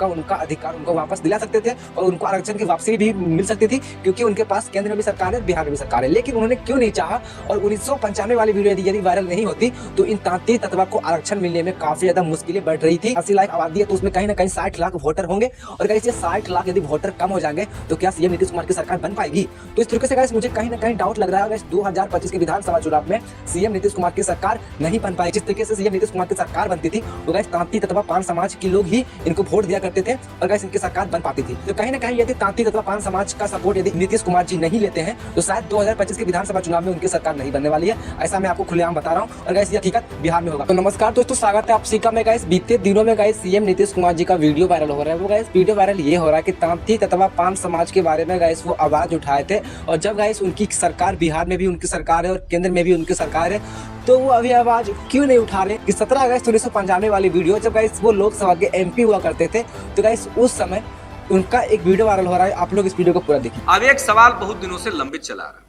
का उनका अधिकार उनको वापस दिला सकते थे और उनको आरक्षण की वापसी भी मिल सकती थी, क्योंकि उनके पास केंद्र में भी सरकार है, बिहार में भी सरकार है। लेकिन उन्होंने क्यों नहीं चाहा, और 1995 वाली वीडियो यदि वायरल नहीं होती तो इन तांती तत्वा को आरक्षण मिलने में काफी ज्यादा मुश्किलें बढ़ रही थी। 80 लाख आबादी है तो उसमें कहीं ना कहीं 60 लाख वोटर होंगे, और गाइस ये 60 लाख यदि वोटर कम हो जाएंगे तो क्या सीएम नीतीश कुमार की सरकार बन पाएगी? तो इस तरीके से गाइस मुझे कहीं ना कहीं डाउट लग रहा है 2025 के विधानसभा चुनाव में सीएम नीतीश कुमार की सरकार नहीं बन पाई। जिस तरीके से सीएम नीतीश कुमार की सरकार बनती थी तो गाइस तांती तत्वा पान समाज के लोग ही इनको वोट दिया करते थे और गाइस इनकी सरकार बन पाती थी। तो कहीं ना कहीं यदि तांती तत्वा पान समाज का सपोर्ट यदि नीतीश कुमार जी नहीं लेते हैं तो शायद 2025 के विधानसभा चुनाव में उनकी सरकार नहीं बनने वाली है। ऐसा मैं आपको खुलेआम बता रहा हूँ, और गाइस ये हकीकत बिहार में होगा। तो नमस्कार दोस्तों, स्वागत है आप सभी का। मैं गाइस बीते दिनों में गाइस सीएम नीतीश कुमार जी का वीडियो वायरल हो रहा है। वो गाइस वीडियो वायरल ये हो रहा है कि तांती तत्वा पान समाज के बारे में गाइस वो आवाज उठाए थे, और जब गाइस उनकी सरकार बिहार में भी उनकी सरकार है और केंद्र में भी उनकी सरकार है तो वो अभी आवाज क्यों नहीं उठा रहे कि 17 अगस्त 1995 वाली वीडियो जब गाइस वो लोकसभा के एमपी हुआ करते थे तो गाइस उस समय उनका एक वीडियो वायरल हो रहा है। आप लोग इस वीडियो को पूरा देखिए। अब एक सवाल बहुत दिनों से लंबित चला रहा है,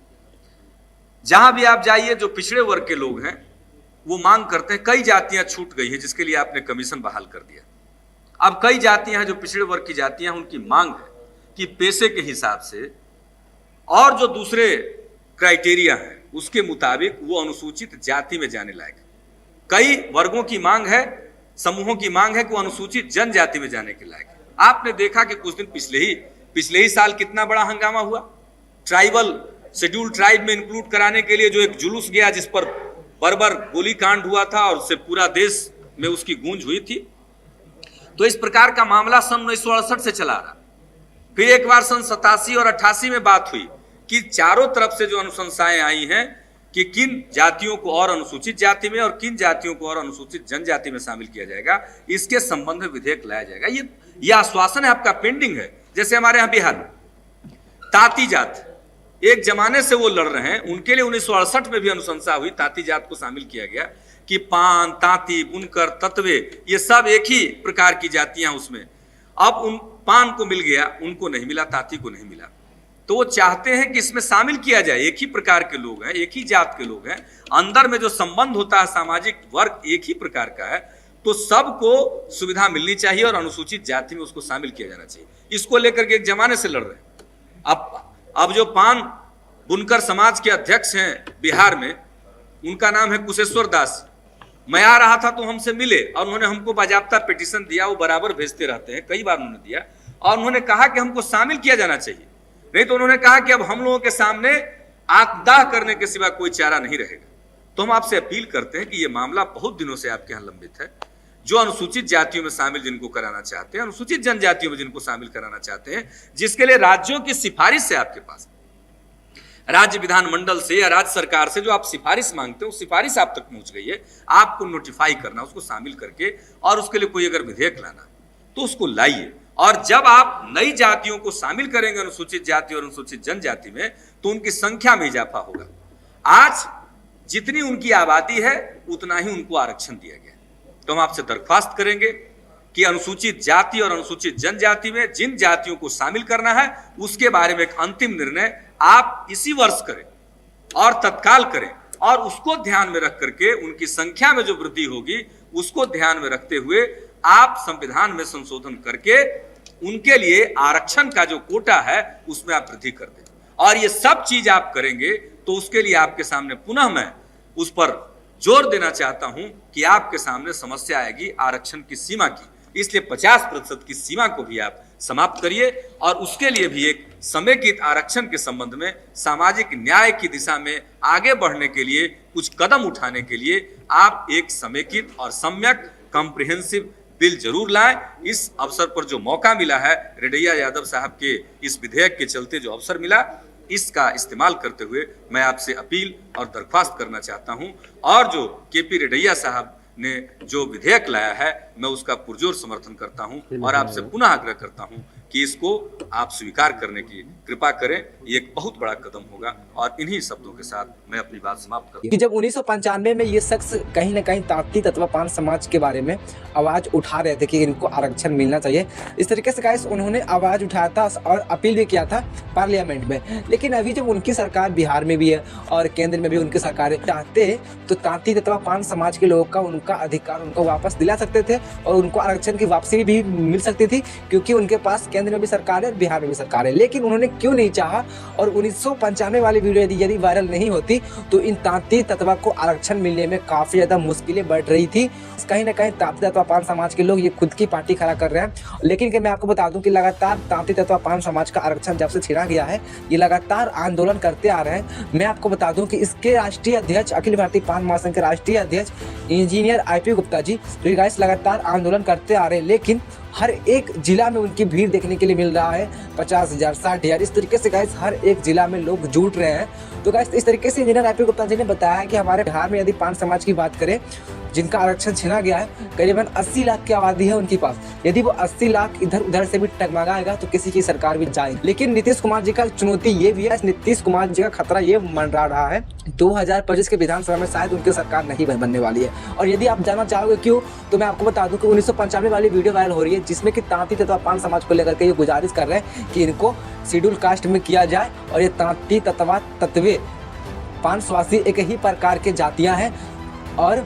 जहां भी आप जाइए जो पिछड़े वर्ग के लोग हैं वो मांग करते हैं, कई जातियां छूट गई हैं जिसके लिए आपने कमीशन बहाल कर दिया। अब कई जातियां हैं जो पिछड़े वर्ग की जातियां, उनकी मांग है कि पैसे के हिसाब से और जो दूसरे क्राइटेरिया हैं उसके मुताबिक वो अनुसूचित जाति में जाने लायक है। कई वर्गों की मांग है, समूहों की मांग है कि वो अनुसूचित जनजाति में जाने के लायक है। आपने देखा कि कुछ दिन पिछले ही साल कितना बड़ा हंगामा हुआ, ट्राइबल शेड्यूल ट्राइब में इंक्लूड कराने के लिए जो एक जुलूस गया जिस पर बर्बर गोलीकांड हुआ था और उससे पूरा देश में उसकी गूंज हुई थी। तो इस प्रकार का मामला सन 1968 से चला रहा। फिर एक बार सन 87 और 88 में बात हुई कि चारों तरफ से जो अनुशंसाएं आई हैं कि किन जातियों को और अनुसूचित जाति में और किन जातियों को और अनुसूचित जनजाति में शामिल किया जाएगा, इसके संबंध में विधेयक लाया जाएगा। ये आश्वासन है आपका, पेंडिंग है। जैसे हमारे यहाँ बिहार में ताती जात एक जमाने से वो लड़ रहे हैं, उनके लिए 1968 में भी अनुशंसा हुई, ताती जात को शामिल किया गया कि पान, तांती, बुनकर, तत्वे ये सब एक ही प्रकार की जातियां उसमें। अब उन पान को मिल गया, उनको नहीं मिला, तांती को नहीं मिला, तो वो चाहते हैं कि इसमें शामिल किया जाए। एक ही प्रकार के लोग हैं, एक ही जात के लोग हैं, अंदर में जो संबंध होता है सामाजिक वर्ग एक ही प्रकार का है, तो सबको सुविधा मिलनी चाहिए और अनुसूचित जाति में उसको शामिल किया जाना चाहिए। इसको लेकर के एक जमाने से लड़ रहे हैं। अब जो पान बुनकर समाज के अध्यक्ष हैं बिहार में, उनका नाम है कुशेश्वर दास। मैं आ रहा था तो हमसे मिले और उन्होंने हमको बाजाबता पिटीशन दिया, वो बराबर भेजते रहते हैं, कई बार उन्होंने दिया, और उन्होंने कहा कि हमको शामिल किया जाना चाहिए। नहीं तो उन्होंने कहा कि अब हम लोगों के सामने आत्मदाह करने के सिवा कोई चारा नहीं रहेगा। तो हम आपसे अपील करते हैं कि ये मामला बहुत दिनों से आपके यहाँ लंबित है। जो अनुसूचित जातियों में शामिल जिनको कराना चाहते हैं, अनुसूचित जनजातियों में जिनको शामिल कराना चाहते हैं, जिसके लिए राज्यों की सिफारिश है आपके पास, राज्य विधानमंडल से या राज्य सरकार से जो आप सिफारिश मांगते हो, सिफारिश आप तक पहुंच गई है, आपको नोटिफाई करना, उसको शामिल करके, और उसके लिए कोई अगर विधेयक लाना तो उसको लाइए। और जब आप नई जातियों को शामिल करेंगे अनुसूचित जाति और अनुसूचित जनजाति में, तो उनकी संख्या में इजाफा होगा। आज जितनी उनकी आबादी है उतना ही उनको आरक्षण दिया गया। तो हम आपसे दरख्वास्त करेंगे कि अनुसूचित जाति और अनुसूचित जनजाति में जिन जातियों को शामिल करना है उसके बारे में एक अंतिम निर्णय आप इसी वर्ष करें और तत्काल करें, और उसको ध्यान में रख करके उनकी संख्या में जो वृद्धि होगी उसको ध्यान में रखते हुए आप संविधान में संशोधन करके उनके लिए आरक्षण का जो कोटा है उसमें आप वृद्धि कर दें। और ये सब चीज आप करेंगे तो उसके लिए आपके सामने पुनः मैं उस पर जोर देना चाहता हूं कि आपके सामने समस्या आएगी आरक्षण की सीमा की। इसलिए 50% की सीमा को भी आप समाप्त करिए, और उसके लिए भी एक समेकित आरक्षण के संबंध में सामाजिक न्याय की दिशा में आगे बढ़ने के लिए कुछ कदम उठाने के लिए आप एक समेकित और सम्यक कॉम्प्रिहेंसिव बिल जरूर लाएं। इस अवसर पर जो मौका मिला है, रेड्डैया यादव साहब के इस विधेयक के चलते जो अवसर मिला, इसका इस्तेमाल करते हुए मैं आपसे अपील और दरख्वास्त करना चाहता हूं। और जो केपी रेड्डैया साहब ने जो विधेयक लाया है, मैं उसका पुरजोर समर्थन करता हूं और आपसे पुनः आग्रह करता हूं कि इसको आप स्वीकार करने की कृपा करें। ये एक बहुत बड़ा कदम होगा। और इन्हीं शब्दों के साथ मैं अपनी बात समाप्त करता हूं कि जब 1995 में ये शख्स कहीं ना कहीं तांती तत्वा पान समाज के बारे में आवाज उठा रहे थे कि इनको आरक्षण मिलना चाहिए, इस तरीके से गाइस उन्होंने आवाज उठाया था और अपील भी किया था पार्लियामेंट में। लेकिन अभी जब उनकी सरकार बिहार में भी है और केंद्र में भी उनकी सरकार चाहते तो तांती तत्वा पान समाज के लोगों का उनका अधिकार उनको वापस दिला सकते थे और उनको आरक्षण की वापसी भी मिल सकती थी, क्योंकि उनके पास केंद्र में भी सरकार है, बिहार में भी सरकार है। लेकिन उन्होंने क्यों नहीं चाहा, और 1995 वाली वीडियो यदि वायरल नहीं होती तो इन तांती तत्वा को आरक्षण मिलने में काफी ज्यादा मुश्किलें बढ़ रही थी। कहीं ना कहीं तांती तत्वा पान समाज के लोग ये खुद की पार्टी खड़ा कर रहे हैं। लेकिन मैं आपको बता दूं कि लगातार तांती तत्वा पान समाज का आरक्षण जब से छिड़ा गया है, ये लगातार आंदोलन करते आ रहे हैं। मैं आपको बता दूं कि इसके राष्ट्रीय अध्यक्ष, अखिल भारतीय पान महासंघ के राष्ट्रीय अध्यक्ष इंजीनियर आईपी गुप्ता जी, तो ये गाइस लगातार आंदोलन करते आ रहे हैं। लेकिन हर एक जिला में उनकी भीड़ देखने के लिए मिल रहा है, 50,000, 60,000, इस तरीके से गाइस हर एक जिला में लोग जुट रहे हैं। तो गाइस इस तरीके से इंजीनियर आईपी गुप्ता जी ने बताया कि हमारे बिहार में यदि पान समाज की बात करें, जिनका आरक्षण छीना गया है, करीबन 80 लाख की आबादी है उनके पास। यदि वो 80 लाख इधर उधर से भी टगमगाएगा तो किसी की सरकार भी जाएगी। लेकिन नीतीश कुमार जी का चुनौती ये भी है, नीतीश कुमार जी का खतरा ये मंडरा रहा है, 2025 के विधानसभा में शायद उनकी सरकार नहीं बनने वाली है। और यदि आप जानना चाहोगे क्यों, तो मैं आपको बता दूं कि 1995 वाली वीडियो वायरल हो रही है, जिसमें कि तांती तत्वा पान समाज को लेकर के ये गुजारिश कर रहे हैं कि इनको शेड्यूल कास्ट में किया जाए। और ये तांती तत्वा तत्वे पान स्वासी एक ही प्रकार के जातियां हैं और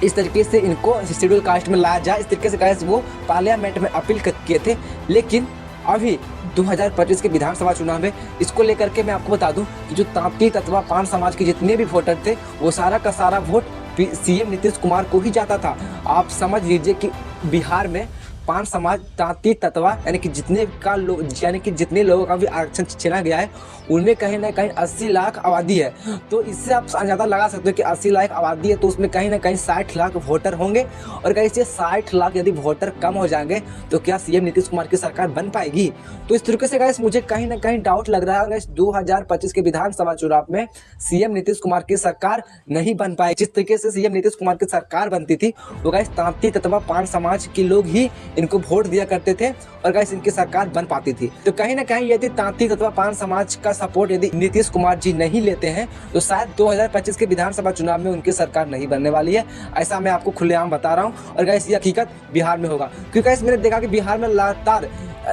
इस तरीके से इनको शेड्यूल कास्ट में लाया जाए, इस तरीके से गाइस वो पार्लियामेंट में अपील किए थे। लेकिन अभी 2025 के विधानसभा चुनाव में इसको लेकर के मैं आपको बता दूं कि जो तांती तत्वा पान समाज के जितने भी वोटर थे, वो सारा का सारा वोट सीएम नीतीश कुमार को ही जाता था। आप समझ लीजिए कि बिहार में पान समाज, तांती तत्वा यानी कि जितने लोगों का भी आरक्षण छीना गया है, उनमें कहीं ना कहीं 80 लाख आबादी है। तो इससे आप अंदाजा लगा सकते हो कि 80 लाख आबादी है तो उसमें कहीं ना कहीं 60 लाख वोटर होंगे। और कहीं से 60 लाख यदि वोटर कम हो जाएंगे तो क्या सीएम नीतीश कुमार की सरकार बन पाएगी? तो इस तरीके से गाइस मुझे कहीं ना कहीं डाउट लग रहा है, गाइस 2025 के विधानसभा चुनाव में सीएम नीतीश कुमार की सरकार नहीं बन पाएगी। जिस तरीके से सीएम नीतीश कुमार की सरकार बनती थी, वो गाइस तांती तत्वा पान समाज के लोग ही इनको वोट दिया करते थे और गाइस इनकी सरकार बन पाती थी। तो कहीं ना कहीं यदि तांती तत्वा पान समाज का सपोर्ट यदि नीतीश कुमार जी नहीं लेते हैं तो शायद 2025 के विधानसभा चुनाव में उनकी सरकार नहीं बनने वाली है। ऐसा मैं आपको खुलेआम बता रहा हूं। और गाइस ये हकीकत बिहार में होगा, क्योंकि गाइस मैंने देखा कि बिहार में लगातार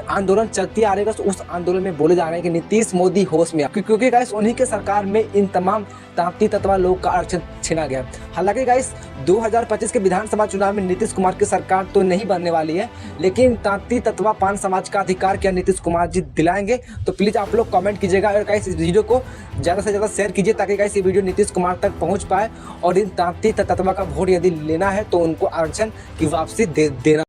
आंदोलन चलती आ रही है। तो उस आंदोलन में बोले जा रहे हैं कि नीतीश मोदी होश में, क्योंकि गाइस उन्हीं के सरकार में इन तमाम तांती तत्वा लोग का आरक्षण छीना गया। हालांकि गाइस 2025 के विधानसभा चुनाव में नीतीश कुमार की सरकार तो नहीं बनने वाली है, लेकिन तांती तत्वा पान समाज का अधिकार क्या नीतीश कुमार जी दिलाएंगे? तो प्लीज आप लोग कमेंट कीजिएगा और गाइस इस वीडियो को ज्यादा से ज्यादा शेयर कीजिए, ताकि गाइस ये वीडियो नीतीश कुमार तक पहुंच पाए और इन तांती तत्वा का वोट यदि लेना है तो उनको आरक्षण की वापसी देना।